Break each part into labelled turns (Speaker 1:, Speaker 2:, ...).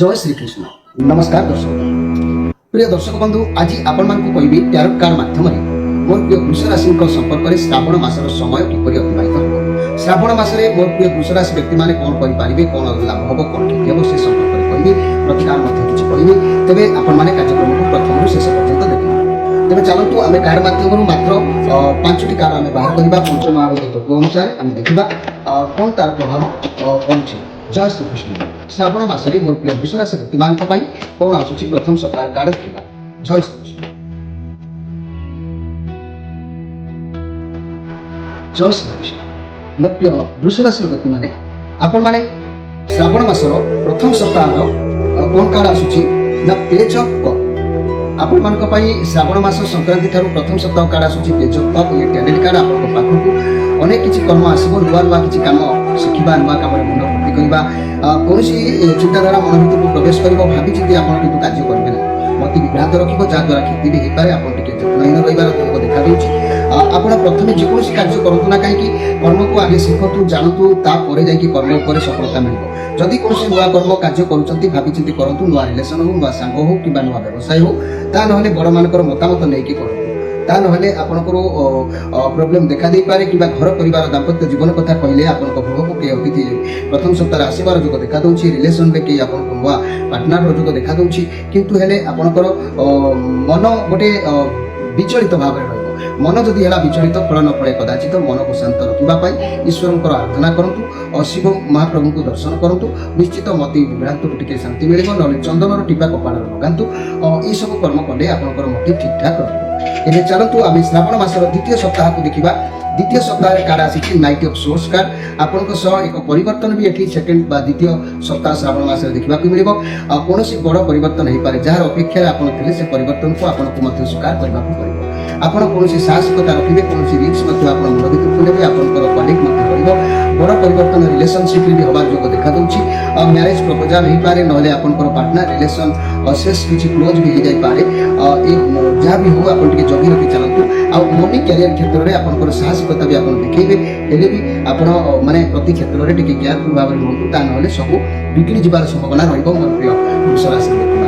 Speaker 1: जय श्री कृष्ण। नमस्कार दर्शक प्रिय दर्शक बंधु, आज आपण मानकु कहबी टैरो कार्ड माध्यम मोर प्रिय वृष राशि संपर्क में श्रावण मासर समय किपरि अतिबाहित हो। श्रावण मासरे मोर प्रिय वृष राशि व्यक्ति माने कोन करि पारिबे, कोन लाभ हबो, कोन क्षति हबो से संपर्क में कहबी। प्रतिकार मध्य किछि कहबी, तबे आपण माने कार्यक्रम को प्रथम शेष पर्यंत देखिबा। तबे चलंतु आमे कार्ड माध्यम मात्र 5टी कार्ड आमे बाहर करबा। पंचमहाभूत तत्व अनुसार आमे देखिबा कोन तार प्रभाव पड़छि। जय श्री कृष्ण। श्रावण मासरे मोर प्रिय वृष राशि व्यक्ति मानक पई कोन आसुछि प्रथम सप्ताह कार्ड देखिबा। जय श्री कृष्ण। जय श्री कृष्ण। मोर प्रिय वृष राशि व्यक्ति माने आपण माने श्रावण मासर प्रथम सप्ताह कोन कार्ड आसुछि ना पेज ऑफ कप। आपण मानक पई श्रावण मास संक्रांति थारु प्रथम सप्ताह कार्ड आसुछि पेज ऑफ कप। ये कैंडल कार्ड आपण पाखु अनेक किछि कर्म आसीबो, नुआ किछि काम शिखिबा, नुआ काम रे मुंड भर्ती करबा, कोनोसी चिंताधारा मन भीतर प्रवेश करबो भाबी चिंती आपण किंतु कार्य करबे ना। मति विभ्रांत रखिबो, जा द्वारा क्षति भी हे पारे। आपण टिके जत्नहीन रहिबार तुमको देखा देउछि। आपण प्रथमे जे कोनोसी कार्य करंतु ना, काहे कि कर्म को आगे शिखतु, जानतु, ता परे जाई कि कर्म ऊपर सफलता मिलबो। जदि कोनोसी नुआ कर्म कार्य करूचंती भाबी चिंती करंतु। नुआ रिलेशन हो, नुआ सांग हो किबा नुआ व्यवसाय हो, ता नहले बड़ मानकर मतामत नै कि करंतु। ता नहले आपनकर प्रॉब्लम देखा दे पारे किबा घर परिवार दाम्पत्य जीवन कथा कहले आपनक गृह के अतिथि प्रथम सप्ताह आसीबार जोग देखा दउछि। रिलेशन रे के आपनक नुआ पार्टनर रो जोग देखा दउछि, किंतु हेले आपनकर मन गोटे विचलित भाव रे रहबो। मन जदि हेला विचलित, फल न फले कदाचित। मन को शांत रखिबा पई ईश्वरंकर आराधना करंतु, शिव महाप्रभु को दर्शन करंतु। निश्चित मति विभ्रांत टिके शांति मिलिबो। नले चंदन टीपा कपाळ लगांतु। ई सब कर्म कले आपनकर मति ठीक ठाक रहबो। एबे चलंतु आमे श्रावण मासर द्वितीय सप्ताह को देखिबा। द्वितीय सप्ताह रे कार्ड आसी नाइट ऑफ सोर्स कार्ड। आपनक सह एक परिवर्तन भी एठी सेकंड बा द्वितीय सप्ताह श्रावण मास रे देखिबा को मिलिबो। कोनोसी बड़ परिवर्तन हे पारे, जहार अपेक्षा आपण थिले से परिवर्तन को आपनको मध्य स्वीकार करबा को पड़िबो। आपण कोनोसी साहसिकता रखिबे, कोनोसी रिस्क मध्य आपण मुंड भितर लेबे। आपनकर कलिग मध्य करबो। बड़ परिवर्तन रिलेशनशिप रे भी होबार जोग देखा दउछि। मैरिज प्रपोजल हे पारे, नहले आपनकर पार्टनर रिलेशन असेस किछि क्लोज भी हे जाय पारे। ए जा भी हो आपण टिके जगी रखि चलंतु। आ मनी कैरियर क्षेत्र रे आपनकर साहसिकता भी आपण देखैबे। हेले भी आपण माने प्रति क्षेत्र रे टिके केयरफुल भाबरे रहंतु, ता नहले सब बिगड़ी जिबार संभावना रहइबो। मोर प्रिय वृष राशि व्यक्ति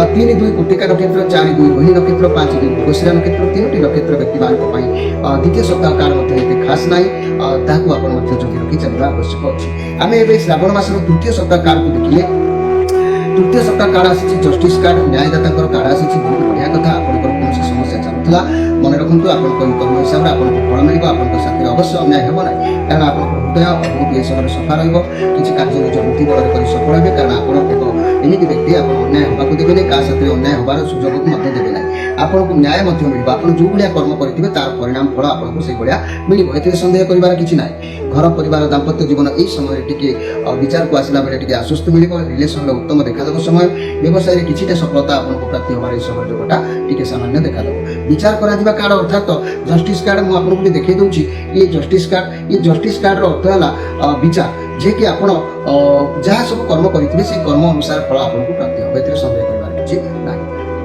Speaker 1: 3-2 कोटिका नक्षत्र, 4-2 रोहिणी नक्षत्र, 5-2 मृगशिरा नक्षत्र, 3टी नक्षत्र व्यक्ति मानक पई द्वितीय सप्ताह कार्ड मध्ये एते खास नाही। ताकू आपण मध्ये जगी रखि चलबा आवश्यक अछि। आमे एबे श्रावण मासर तृतीय सप्ताह कार्ड को देखिले। तृतीय सप्ताह कार्ड आसी जस्टिस कार्ड, न्यायदातांकर कार्ड आसी। बहुत बढ़िया कथा। आपनकर कोनोसी समस्या चालुतला, मन रखंतु। आपनकर कर्म हिसाब रे आपनको फल मिलिबो। आपनकर साथी अवश्य अन्याय हेबो नै, कारण आपनकर हृदय बहुत ए समय सफा रहइबो। किछि कार्य निज बुद्धि बଳରେ करि सफल हेबे, कारण आपण एक एमिति व्यक्ति आपण अन्याय हेबाकु देबे नै, का साथी अन्याय हेबार सुযোଗ को मते देबे नै। आपनको न्याय मध्य मिलिबो। आपण जो बढिया कर्म करिथिबे तार परिणाम फल आपनको सेइ बढिया मिलिबो। एते संदेह करिवार किछि नै। घर परिवार दाम्पत्य जीवन एई समय टिके विचार को आसिला बेले टिके आश्वस्त मिलिबो। रिलेशन रे उत्तम देखा देबो समय। व्यवसाय रे किछिटा सफलता आपनको प्राप्ति होबार ए समय जोगटा टिके सामान्य देखा देबो। विचार करा दिबा कार्ड अर्थात जस्टिस कार्ड मु आपनको भी देखै दउछि। ये जस्टिस कार्ड रो अर्थ हला विचार, जे कि आपण जहा सब कर्म करिथिबे से कर्म अनुसार फल आपनको प्राप्ति होबे। एते संदेह करिवार किछि नै।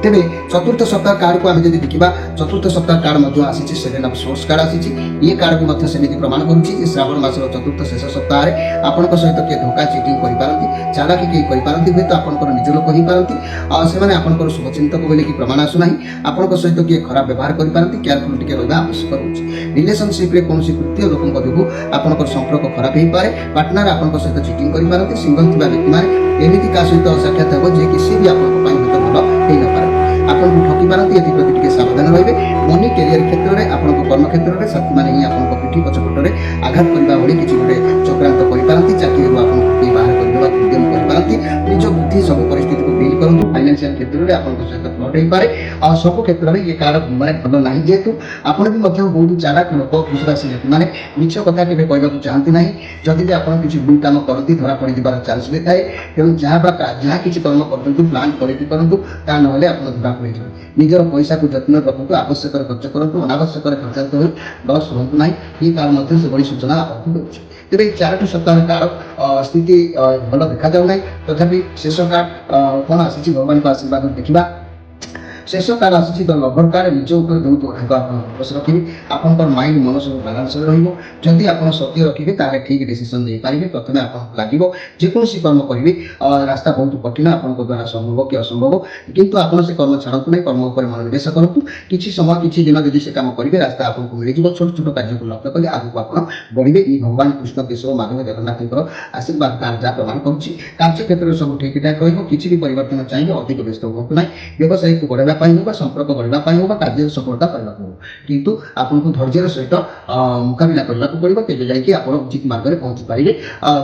Speaker 1: तेबे चतुर्थ सप्ताह कार्ड को आमे जदि देखिबा, चतुर्थ सप्ताह कार्ड मध्ये आसीछि 7 ऑफ सोर्स कार्ड आसीछि। ये कार्ड भी मध्ये सेमिति प्रमाण करूछि जे श्रावण मासर चतुर्थ शेष सप्ताह रे आपनक सहित के धोखा चीटिंग करि पारंती, चालाकी के करि पारंती। होय तो आपनकर निज लोक हि पारंती। से माने आपनकर शुभचिंतक बोले कि प्रमाण आसु नाही। आपनक सहित के खराब व्यवहार करि पारंती। केयरफुल टिके रहबा आवश्यक होछि। रिलेशनशिप रे कोनोसी तृतीय लोकन जोगु आपनकर संपर्क खराब हे पारे। पार्टनर आपनक सहित चीटिंग करि पारंती। सिंगल थिबा व्यक्ति माने एमिति का सहित साक्षात हेबो जे कि से भी आपनक पई होत भलो हे न पारे। आपण ठकी पारंती। एथि प्रति टिके सावधान रहिबे। मनी कैरियर क्षेत्र रे आपनको कर्म क्षेत्र रे साथी माने ही आपनको पिठी पछपट रे आघात करबा होली किछि गोटे चक्रांत करि पारंती। चाकरी रो आपनको के बाहर करबा उद्यम करि पारंती। निज बुद्धि सब परिस्थिति को डील करंतु। फाइनेंशियल क्षेत्र रे आपनको सहित फ्रॉड हे पारे। सब क्षेत्र रे ये कार्ड माने भलो नाही, जेतु आपण भी मध्य बहुत चालाक लोक वृष राशि व्यक्ति माने मिछ कथा केबे कहबा को चाहंती नाही। जदि भी आपण किछि भूल काम करंती धरा पड़ी दिबार चांस भी थाए। तेणु जहा किछि कर्म करंतु प्लान करिति करंतु, ता नहले आपण धरा पड़ी जाय। निजर पैसा को जत्न रखंतु। आवश्यक खर्च करंतु, अनावश्यक खर्च होई लॉस होंतु नाही। ये कार्ड मध्ये से बड़ी सूचना आपको देउछि। तेबे 4टी सप्ताह कार्ड स्थिति भलो देखा जाउ नाही। तथापि शेष कार्ड कोन आसीछि भगवान को आशीर्वाद देखिबा। शेष कार्ड आसूची द लभर कार्ड निज ऊपर बहुत अधिक आपण फोकस रखिबे आपनकर माइंड मन सब बैलेंस रहइबो जदि आपण सत्य रखिबे ताले ठीक डिसीजन दे पारिबे प्रथमे आपण लागिबो जे कोनसी कर्म करिवे रास्ता बहुत कठिन आपण द्वारा संभव कि असंभव किंतु आपण से कर्म छाड़तु नहीं कर्म ऊपर मनोनिवेश करतु किछि समय किछि दिन यदि से काम करिवे रास्ता आपण को मिलि जिवो छोट छोट कार्य को लक्ष्य कले आगु आपण बढ़िबे ई भगवान कृष्ण केशव माधव जगन्नाथଙ୍କର आशीर्वाद कार्य प्रमाण करूछि कार्य क्षेत्र में सब ठीक ठाक रहिबो किछि भी परिवर्तन चाहिए अधिक व्यस्त होबो नाही व्यवसाय को बढ़ावा पाई होबा संपर्क बढ़ावा पाई होबा कार्य सफलता पाइबा को किंतु आपन को धैर्यर सहित मुकाबला करबा को पड़िबो तेबे जाय कि आपण उचित मार्ग रे पहुंची पारिबे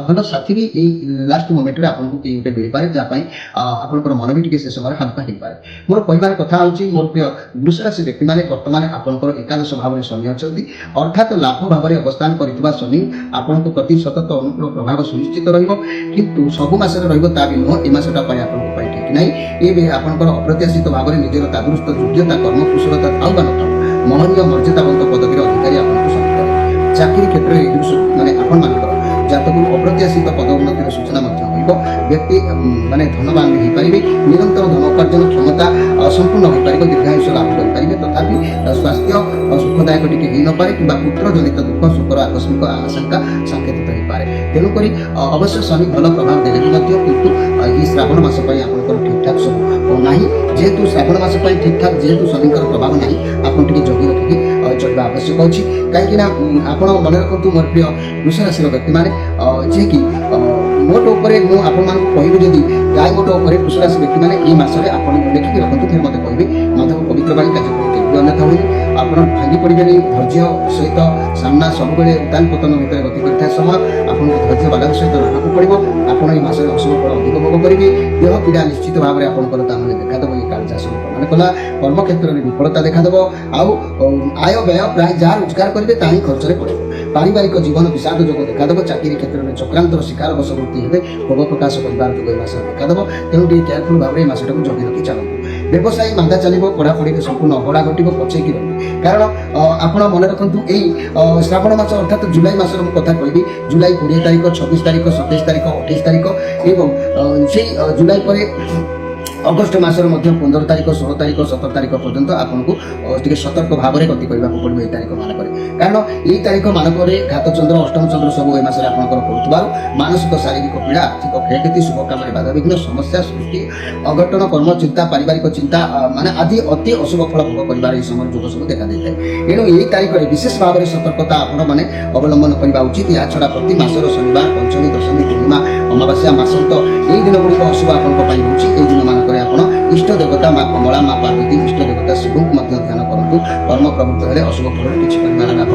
Speaker 1: भलो साथी भी ए लास्ट मोमेंट रे आपन को के उठे मिल पारे जा पई आपन को मन भी टिके से समय हल्का हे पारे मोर कहबार कथा होछि मोर प्रिय वृष राशि व्यक्ति माने वर्तमान आपन को एकादश भाव रे शनि अछंती अर्थात लाभ भाव रे अवस्थान करितबा शनि आपन को प्रति सतत अनुकूल प्रभाव सुनिश्चित रहिबो किंतु सब मास रे रहिबो ता भी नो ए मासटा पय आपन को पय ठीक नै ए बे आपन को अप्रत्याशित भाव रे निजर तादुरुस्त योग्यता कर्म कुशलता थाउ बा न महनीय मर्यादावंत पदवीर अधिकारी आपन को संपर्क चाकरी क्षेत्र में माने आपन मानकर जातक अप्रत्याशित पदोन्नतिर सूचना मध्य होइबो व्यक्ति माने धनवान हो पारिबे निरंतर धन उपार्जन क्षमता संपूर्ण हो पारिबो दीर्घायुष्य लाभ कर पारिबे तथापि स्वास्थ्य सुखदायक टिके ही न पारे किबा पुत्र जनित दुख सुखर आकस्मिक आशंका संकेतित हो पारे तेनु करी अवश्य शनि भल प्रभाव देले मध्य किंतु ई श्रावण मास पय आपनकर ठीक ठाक सब नाही जेहेतु श्रावण मास पय ठीक ठाक जेहेतु शनिकर प्रभाव नाही आपन टिके जगी रखिके चलबा आवश्यक अछि काहे कि ना आपन मन रखंतु मोर प्रिय वृष राशि व्यक्ति माने जे कि मोट ऊपर मु आपन मान कहिबे जदी गाय मोट ऊपर वृष राशि व्यक्ति माने ई मास रे आपन देखि रखंतु फिर मते कहिबे माधव पवित्र बाणी कार्यक्रम के अन्यथा होई आपन भांगी पड़िबे नै धैर्य सहित सामना सब बेले उतान पतन भितर गति करथा समय आपन धैर्य बाला सहित रहकु पड़िबो आपन ई मास रे अशुभ फल अधिक भोग करिवे देह पीड़ा निश्चित भाव रे आपन करता माने देखा दबो ई कार्य आसन प्रमाण कला कर्म क्षेत्र में विफलता देखा दबो आउ आय व्यय प्राय जा रोजगार करिवे ताही खर्च रे पड़िबो पारिवारिक जीवन विषाद जोग देखा दबो चाकरी क्षेत्र में चक्रांतर शिकार वशवर्ती हेबे भोग प्रकाश परिवार जोग मास देखा दबो तेनु टी केयरफुल भाव रे मासटा को जगी रखि चलंतु व्यवसाय मांदा चलिबो पढ़ा पढ़ी के संपूर्ण अबड़ा घटिबो पछे कि रहबे कारण आपण मन रखंतु एई श्रावण मास अर्थात जुलाई मास रो कथा कहबी जुलाई 20 तारिख 26 तारिख 27 तारिख 28 तारिख एवं सेई जुलाई परे अगस्ट मासर मध्य 15 तारिख 16 तारिख 17 तारिख पर्यंत आपको टिके सतर्क भाव में गति करबा पड़ो ए तारिख मानक कारण यही तारिख मानक घात चंद्र अष्टम चंद्र सब ए मास आपंकर पड़ुवार मानसिक शारीरिक पीड़ा आर्थिक क्षयक्षति शुभ काम बाधाविघ्न समस्या सृष्टि अघटन कर्म चिंता पारिवारिक चिंता माने आदि अति अशुभ फल भोग कर समय जोग सब देखा देता है एणु यही तारिख में विशेष भाव में सतर्कता आपण मैंने अवलंबन करने उचित या छड़ा प्रति मासर शनिवार पंचमी दशमी पूर्णिमा अमावास्या मासंत यही दिन गुड़िक अशुभ आपन दिन मानक इष्ट देवता माँ कमला माँ पार्वती इष्ट देवता शिव को ध्यान करूँ कर्म प्रवृत्त हेले अशुभ फल किसी परिमाण आप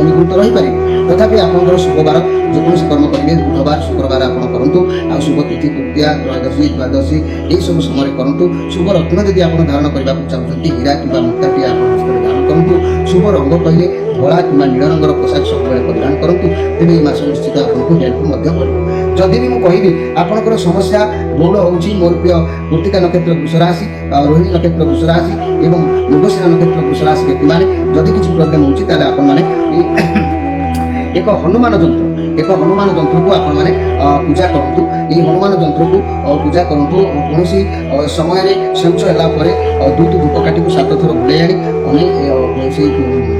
Speaker 1: निवृत्त रही पारे तथापि आप शुक्रवार जेकोसी कर्म करेंगे बुधवार शुक्रवार आप करूँ आ शुभ तिथि तृतीया त्रयोदशी द्वादशी यही सब समय करूँ शुभ रत्न जब आप धारण करने को चाहते हीरा कि मुक्ताटी आप धारण करूँ शुभ रंग कहले धला कि नील रंगर पोशाक सब परिधान करूँ तेज ये मास निश्चित आपको हेल्प जदि भी मुझे आपंकर समस्या बहुल होची मोर प्रिय मृत्तिका नक्षत्र वृष राशि रोहिणी नक्षत्र वृष राशि एवं मृगशिरा नक्षत्र वृष राशि व्यक्ति माने जदि किसी प्रोब्लेम होची ताले आपण माने एक हनुमान यंत्र को आपण माने पूजा करंतु ये हनुमान यंत्र को पूजा करंतु कोनोसी समय रे संचय होला परे दुई धूपकाठी को 7 थर बुले आनी से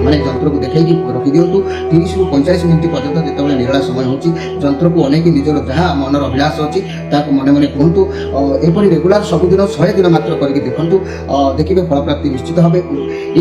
Speaker 1: माने यंत्र को देखै कि रखि दियंतु 30 रु 45 मिनिट पर्यंत जेतबेले निरला समय होची यंत्र को अनेक निजर जहाँ मनर अभिलाष अछि ताको मने मने कहंतु एपरि रेगुलर सब दिन 100 दिन मात्र करके देखंतु देखिबे फल प्राप्ति निश्चित होबे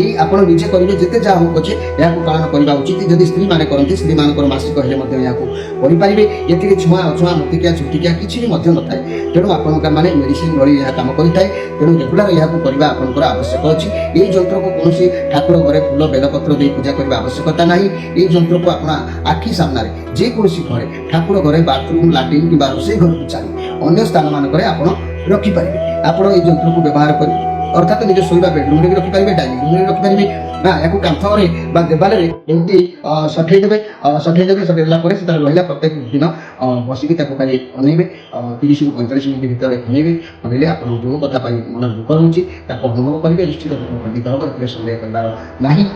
Speaker 1: एई आपण निजे करिवे जेते जा हो पछे याको पालन करबा उचित जदि स्त्री माने करंती स्त्री मानकर मासिक हेले मध्ये याको करि परिबे एतिके छुआ अछुआ मुतिकिया छुटिकिया किछि भी मध्ये न थाए तेणु आपनका माने मेडिसिन भली यह काम करि थाए तेणु रेगुलर याको करबा आपनकर आवश्यक अछि एई यंत्र को कोनोसी ठाकुर घरे फूल बेलपत्र दे पूजा करबा आवश्यकता नाही एई यंत्र को आपना आखि सामने जे कोनोसी घरे ठाकुर घरे बाथरूम लैट्रिन कि रोषे घर को छाड़ी अन्य स्थान मानक आपण रखि परिबे आपण एई यंत्र को व्यवहार करि अर्थात निज शोइबा बेडरूम रे रखि परिबे डाइनिंग रूम रे रखि परिबे ना याको कांथरे बा देवाल रे एमती सठै देबे सठैला परे से रहिला प्रत्येक दिन बसिकी ताको खाली अनेबे 30 रु 45 मिनिट भीतर अनेबे अनेले आपण जो कथा पाई मन दुख होउची ताको अनुभव करिवे निश्चित रूप से दिखाव कर संदेह करबार नाही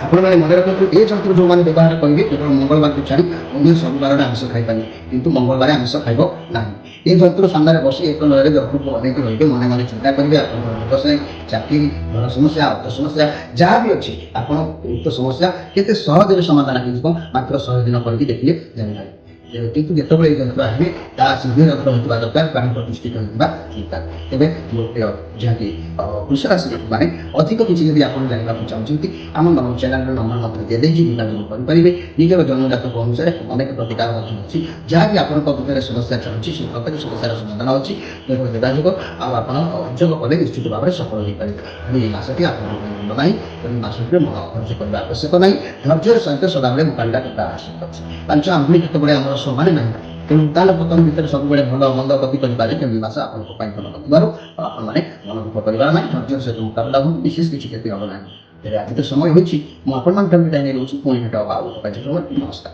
Speaker 1: ଆପଣମାନେ ମନେ ରଖନ୍ତୁ ଏ ଯନ୍ତ୍ର ଯେଉଁମାନେ ବ୍ୟବହାର କରିବେ କେବଳ ମଙ୍ଗଳବାରକୁ ଛାଡ଼ି ଅନ୍ୟ ସବୁ ବାରରେ ଆମିଷ ଖାଇପାରିବେ, କିନ୍ତୁ ମଙ୍ଗଳବାର ଆମିଷ ଖାଇବ ନାହିଁ। ଏ ଯନ୍ତ୍ର ସାମ୍ନାରେ ବସି ଏକ ଲୟରେ ଯନ୍ତ୍ରକୁ ଅନେକ ରହିବେ, ମନେ ମନେ ଚିନ୍ତା କରିବେ ଆପଣଙ୍କର ବ୍ୟବସାୟ, ଚାକିରି, ଘର ସମସ୍ୟା, ଅର୍ଥ ସମସ୍ୟା ଯାହା ବି ଅଛି ଆପଣ ଉକ୍ତ ସମସ୍ୟା କେତେ ସହଜରେ ସମାଧାନ ହେଇଯିବ ମାତ୍ର 100 ଦିନ କରିକି ଦେଖିଲେ ଜାଣିପାରିବେ। କିନ୍ତୁ ଯେତେବେଳେ এই ଯନ୍ତ୍ର ଆସିବେ ତା ସିଦ୍ଧି ଯନ୍ତ୍ର ହୋଇଥିବା ଦରକାର, ପ୍ରାଣ ପ୍ରତିଷ୍ଠିତ ହୋଇଥିବା ଦରକାର। ତେବେ ମୋର ପ୍ରିୟ ଯାହାକି ବୃଷ ରାଶି ଲୋକମାନେ ଅଧିକ କିଛି ଯଦି ଆପଣ ଜାଣିବାକୁ ଚାହୁଁଛନ୍ତି ଆମ ଚ୍ୟାନେଲର ନମ୍ବର ମଧ୍ୟ ଦିଆଯାଇଛି, ଯୋଗାଯୋଗ କରିପାରିବେ। ନିଜର ଜନ୍ମଜାତକ ଅନୁସାରେ ଅନେକ ପ୍ରତିକାର ମଧ୍ୟ ଅଛି, ଯାହାକି ଆପଣଙ୍କ ଭିତରେ ସମସ୍ୟା ଚାଲୁଛି ସେ ପ୍ରକାର ସମସ୍ୟାର ସମାଧାନ ଅଛି। ତେଣୁ ଯୋଗାଯୋଗ ଆଉ ଆପଣ ଯୋଗ କଲେ ନିଶ୍ଚିତ ଭାବରେ ସଫଳ ହୋଇପାରିବେ। ତେଣୁ ଏହି ମାସଟି ଆପଣଙ୍କ ପାଇଁ ଭଲ ନାହିଁ, ତେଣୁ ମାସଟିରେ ମନ ଖର୍ଚ୍ଚ କରିବା ଆବଶ୍ୟକ ନାହିଁ। ଧୈର୍ଯ୍ୟର ସହିତ ସଦାବେଳେ ମୁକାବିଲା କରିବା ଆବଶ୍ୟକ ଅଛି। ପାଞ୍ଚ ଆଙ୍ଗୁଳି କେତେବେଳେ ଆମର ସମାନ ନାହିଁ, ତେଣୁ ତାଲ ପତନ ଭିତରେ ସବୁବେଳେ ଭଲ ମନ୍ଦ ଗତି କରିପାରେ। ତେଣୁ ମାସ ଆପଣଙ୍କ ପାଇଁ ଭଲ ନଥିବାରୁ ଆପଣମାନେ ମନ ଦୁଃଖ କରିବାର ନାହିଁ, ଧୈର୍ଯ୍ୟର ସହିତ ମୁକାବିଲା ହୁଅନ୍ତୁ, ବିଶେଷ କିଛି କ୍ଷତି ହେବ ନାହିଁ। ତେବେ ଆଜି ତ ସମୟ ହୋଇଛି, ମୁଁ ଆପଣମାନଙ୍କ ବିଦାୟ ନେଇ ରହୁଛି। ପୁଣି ଭେଟ ହେବ ଆଉ ଏକ କାର୍ଯ୍ୟକ୍ରମରେ। ନମସ୍କାର।